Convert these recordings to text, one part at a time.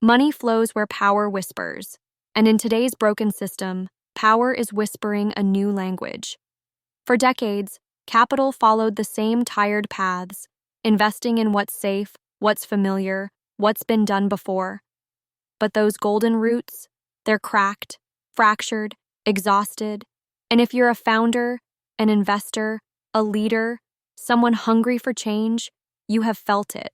Money flows where power whispers, and in today's broken system, power is whispering a new language. For decades, capital followed the same tired paths, investing in what's safe, what's familiar, what's been done before. But those golden roots, they're cracked, fractured, exhausted, and if you're a founder, an investor, a leader, someone hungry for change, you have felt it.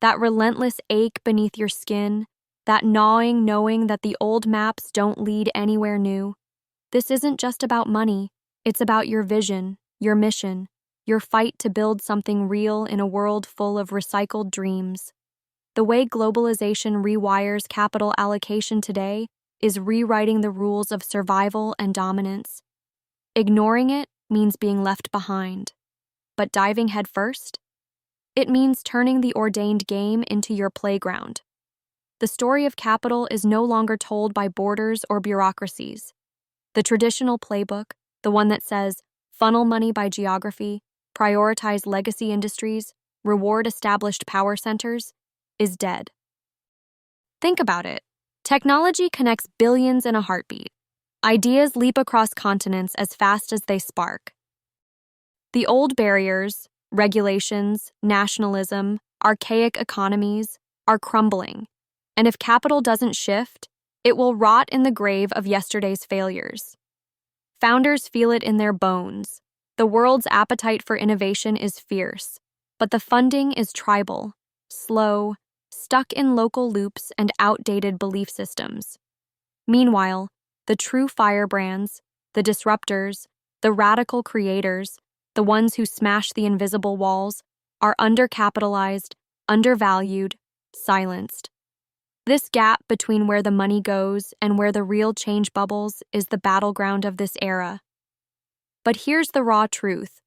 That relentless ache beneath your skin, that gnawing knowing that the old maps don't lead anywhere new. This isn't just about money, it's about your vision, your mission, your fight to build something real in a world full of recycled dreams. The way globalization rewires capital allocation today is rewriting the rules of survival and dominance. Ignoring it means being left behind. But diving headfirst? It means turning the ordained game into your playground. The story of capital is no longer told by borders or bureaucracies. The traditional playbook, the one that says, funnel money by geography, prioritize legacy industries, reward established power centers, is dead. Think about it. Technology connects billions in a heartbeat. Ideas leap across continents as fast as they spark. The old barriers, regulations, nationalism, archaic economies are crumbling. And if capital doesn't shift, it will rot in the grave of yesterday's failures. Founders feel it in their bones. The world's appetite for innovation is fierce, but the funding is tribal, slow, stuck in local loops and outdated belief systems. Meanwhile, the true firebrands, the disruptors, the radical creators, the ones who smash the invisible walls, are undercapitalized, undervalued, silenced. This gap between where the money goes and where the real change bubbles is the battleground of this era. But here's the raw truth.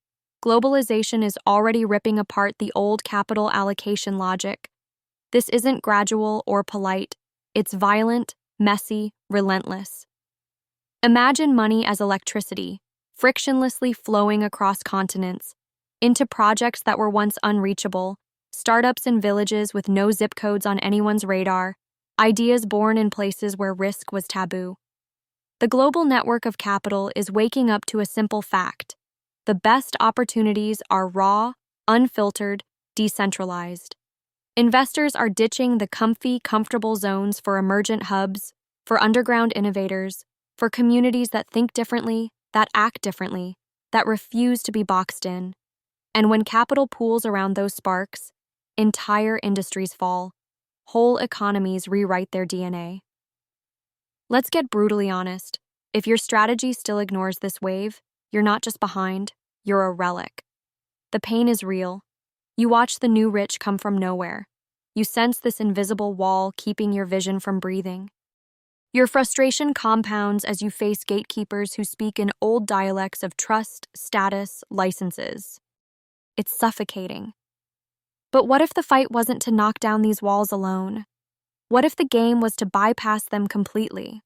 Globalization is already ripping apart the old capital allocation logic. This isn't gradual or polite. It's violent, messy, relentless. Imagine money as electricity, frictionlessly flowing across continents, into projects that were once unreachable, startups in villages with no zip codes on anyone's radar, ideas born in places where risk was taboo. The global network of capital is waking up to a simple fact. The best opportunities are raw, unfiltered, decentralized. Investors are ditching the comfortable zones for emergent hubs, for underground innovators, for communities that think differently, that act differently, that refuse to be boxed in. And when capital pools around those sparks, entire industries fall. Whole economies rewrite their DNA. Let's get brutally honest. If your strategy still ignores this wave, you're not just behind, you're a relic. The pain is real. You watch the new rich come from nowhere. You sense this invisible wall keeping your vision from breathing. Your frustration compounds as you face gatekeepers who speak in old dialects of trust, status, licenses. It's suffocating. But what if the fight wasn't to knock down these walls alone? What if the game was to bypass them completely?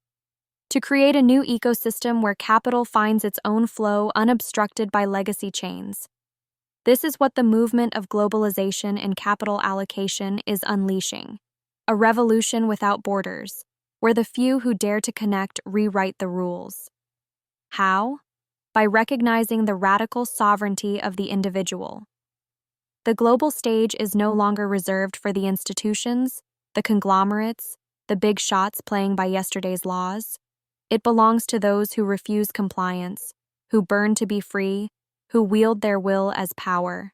To create a new ecosystem where capital finds its own flow unobstructed by legacy chains. This is what the movement of globalization and capital allocation is unleashing. A revolution without borders, where the few who dare to connect rewrite the rules. How? By recognizing the radical sovereignty of the individual. The global stage is no longer reserved for the institutions, the conglomerates, the big shots playing by yesterday's laws. It belongs to those who refuse compliance, who burn to be free, who wield their will as power.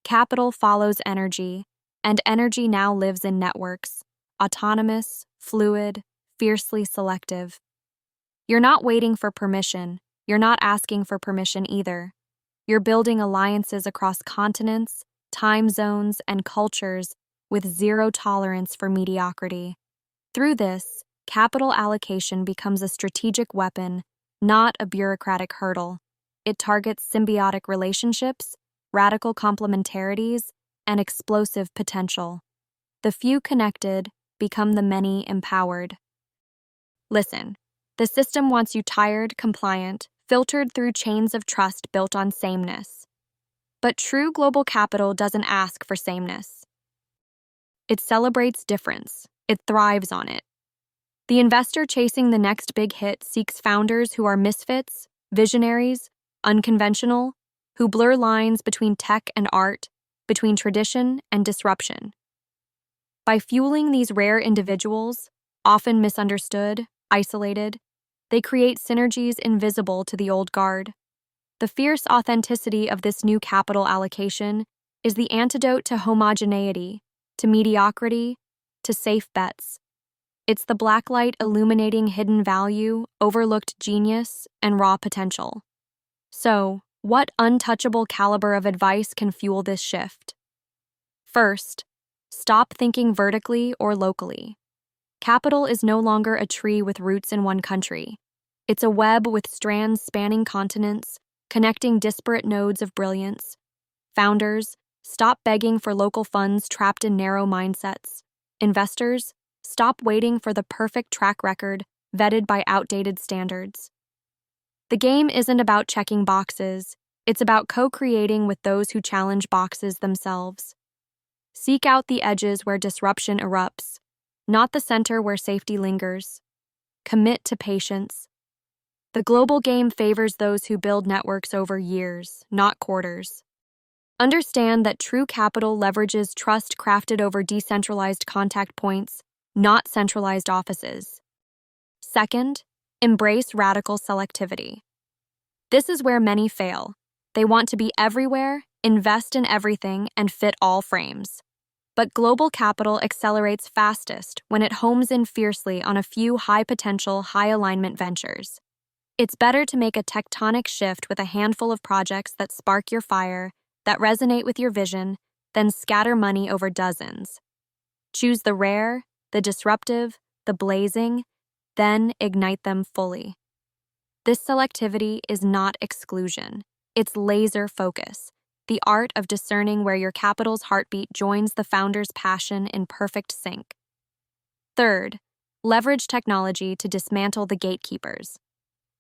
Capital follows energy, and energy now lives in networks, autonomous, fluid, fiercely selective. You're not waiting for permission, you're not asking for permission either. You're building alliances across continents, time zones, and cultures with zero tolerance for mediocrity. Through this, capital allocation becomes a strategic weapon, not a bureaucratic hurdle. It targets symbiotic relationships, radical complementarities, and explosive potential. The few connected become the many empowered. Listen, the system wants you tired, compliant, filtered through chains of trust built on sameness. But true global capital doesn't ask for sameness. It celebrates difference. It thrives on it. The investor chasing the next big hit seeks founders who are misfits, visionaries, unconventional, who blur lines between tech and art, between tradition and disruption. By fueling these rare individuals, often misunderstood, isolated, they create synergies invisible to the old guard. The fierce authenticity of this new capital allocation is the antidote to homogeneity, to mediocrity, to safe bets. It's the blacklight illuminating hidden value, overlooked genius, and raw potential. So, what untouchable caliber of advice can fuel this shift? First, stop thinking vertically or locally. Capital is no longer a tree with roots in one country. It's a web with strands spanning continents, connecting disparate nodes of brilliance. Founders, stop begging for local funds trapped in narrow mindsets. Investors, stop waiting for the perfect track record vetted by outdated standards. The game isn't about checking boxes, it's about co-creating with those who challenge boxes themselves. Seek out the edges where disruption erupts, not the center where safety lingers. Commit to patience. The global game favors those who build networks over years, not quarters. Understand that true capital leverages trust crafted over decentralized contact points, not centralized offices. Second, embrace radical selectivity. This is where many fail. They want to be everywhere, invest in everything, and fit all frames. But global capital accelerates fastest when it homes in fiercely on a few high-potential, high-alignment ventures. It's better to make a tectonic shift with a handful of projects that spark your fire, that resonate with your vision, than scatter money over dozens. Choose the rare, the disruptive, the blazing, then ignite them fully. This selectivity is not exclusion. It's laser focus, the art of discerning where your capital's heartbeat joins the founder's passion in perfect sync. Third, leverage technology to dismantle the gatekeepers.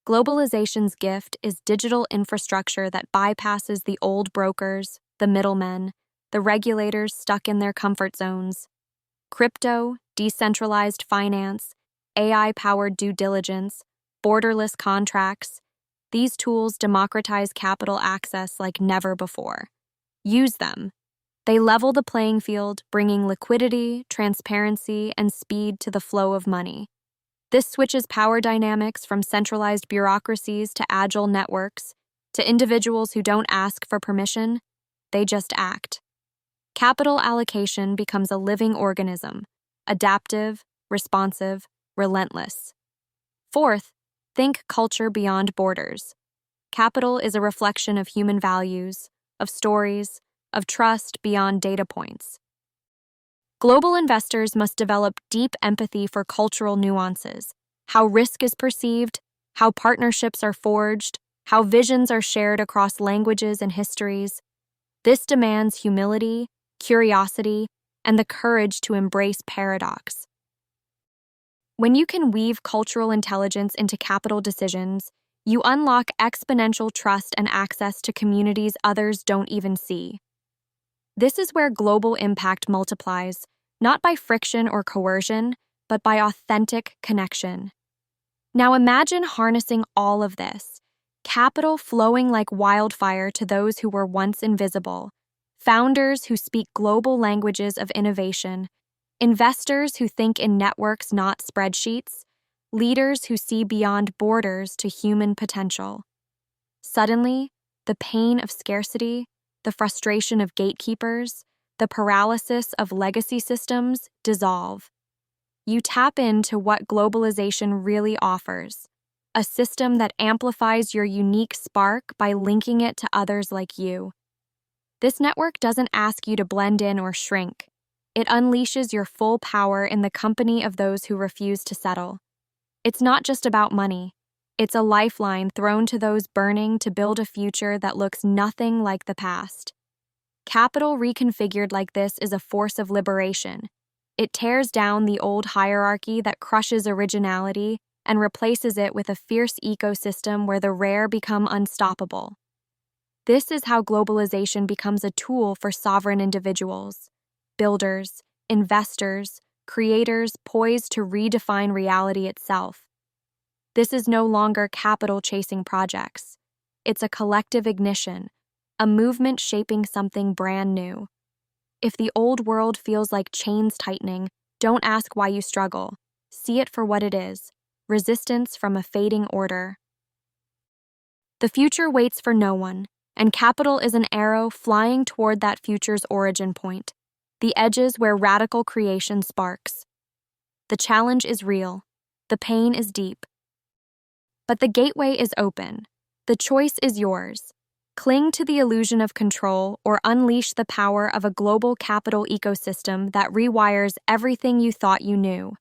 Globalization's gift is digital infrastructure that bypasses the old brokers, the middlemen, the regulators stuck in their comfort zones. Crypto, decentralized finance, AI-powered due diligence, borderless contracts, these tools democratize capital access like never before. Use them. They level the playing field, bringing liquidity, transparency, and speed to the flow of money. This switches power dynamics from centralized bureaucracies to agile networks, to individuals who don't ask for permission, they just act. Capital allocation becomes a living organism, adaptive, responsive, relentless. Fourth, think culture beyond borders. Capital is a reflection of human values, of stories, of trust beyond data points. Global investors must develop deep empathy for cultural nuances, how risk is perceived, how partnerships are forged, how visions are shared across languages and histories. This demands humility, curiosity, and the courage to embrace paradox. When you can weave cultural intelligence into capital decisions, you unlock exponential trust and access to communities others don't even see. This is where global impact multiplies, not by friction or coercion, but by authentic connection. Now imagine harnessing all of this, capital flowing like wildfire to those who were once invisible, founders who speak global languages of innovation, investors who think in networks, not spreadsheets, leaders who see beyond borders to human potential. Suddenly, the pain of scarcity, the frustration of gatekeepers, the paralysis of legacy systems dissolve. You tap into what globalization really offers, a system that amplifies your unique spark by linking it to others like you. This network doesn't ask you to blend in or shrink. It unleashes your full power in the company of those who refuse to settle. It's not just about money. It's a lifeline thrown to those burning to build a future that looks nothing like the past. Capital reconfigured like this is a force of liberation. It tears down the old hierarchy that crushes originality and replaces it with a fierce ecosystem where the rare become unstoppable. This is how globalization becomes a tool for sovereign individuals, builders, investors, creators poised to redefine reality itself. This is no longer capital chasing projects. It's a collective ignition, a movement shaping something brand new. If the old world feels like chains tightening, don't ask why you struggle. See it for what it is: resistance from a fading order. The future waits for no one, and capital is an arrow flying toward that future's origin point, the edges where radical creation sparks. The challenge is real. The pain is deep. But the gateway is open. The choice is yours. Cling to the illusion of control or unleash the power of a global capital ecosystem that rewires everything you thought you knew.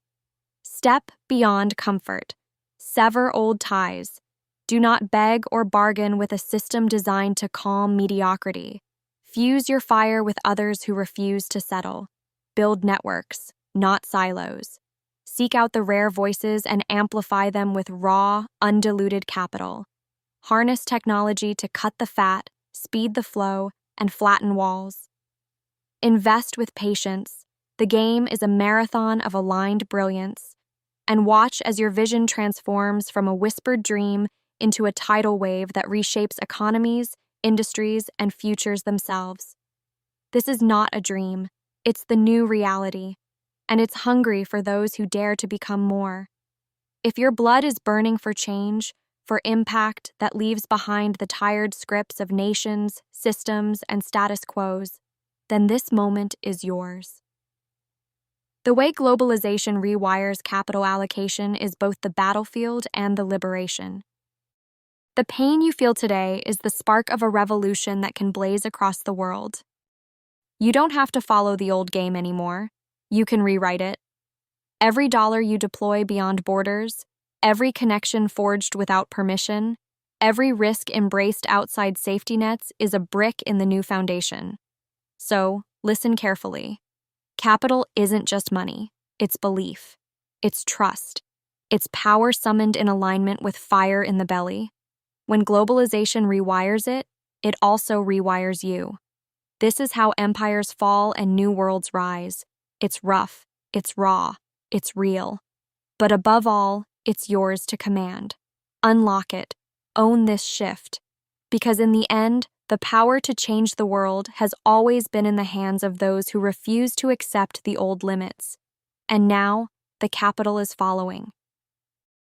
Step beyond comfort. Sever old ties. Do not beg or bargain with a system designed to calm mediocrity. Fuse your fire with others who refuse to settle. Build networks, not silos. Seek out the rare voices and amplify them with raw, undiluted capital. Harness technology to cut the fat, speed the flow, and flatten walls. Invest with patience. The game is a marathon of aligned brilliance. And watch as your vision transforms from a whispered dream into a tidal wave that reshapes economies, industries, and futures themselves. This is not a dream. It's the new reality. And it's hungry for those who dare to become more. If your blood is burning for change, for impact that leaves behind the tired scripts of nations, systems, and status quos, then this moment is yours. The way globalization rewires capital allocation is both the battlefield and the liberation. The pain you feel today is the spark of a revolution that can blaze across the world. You don't have to follow the old game anymore. You can rewrite it. Every dollar you deploy beyond borders, every connection forged without permission, every risk embraced outside safety nets is a brick in the new foundation. So, listen carefully. Capital isn't just money. It's belief. It's trust. It's power summoned in alignment with fire in the belly. When globalization rewires it, it also rewires you. This is how empires fall and new worlds rise. It's rough, it's raw, it's real. But above all, it's yours to command. Unlock it. Own this shift. Because in the end, the power to change the world has always been in the hands of those who refuse to accept the old limits. And now, the capital is following.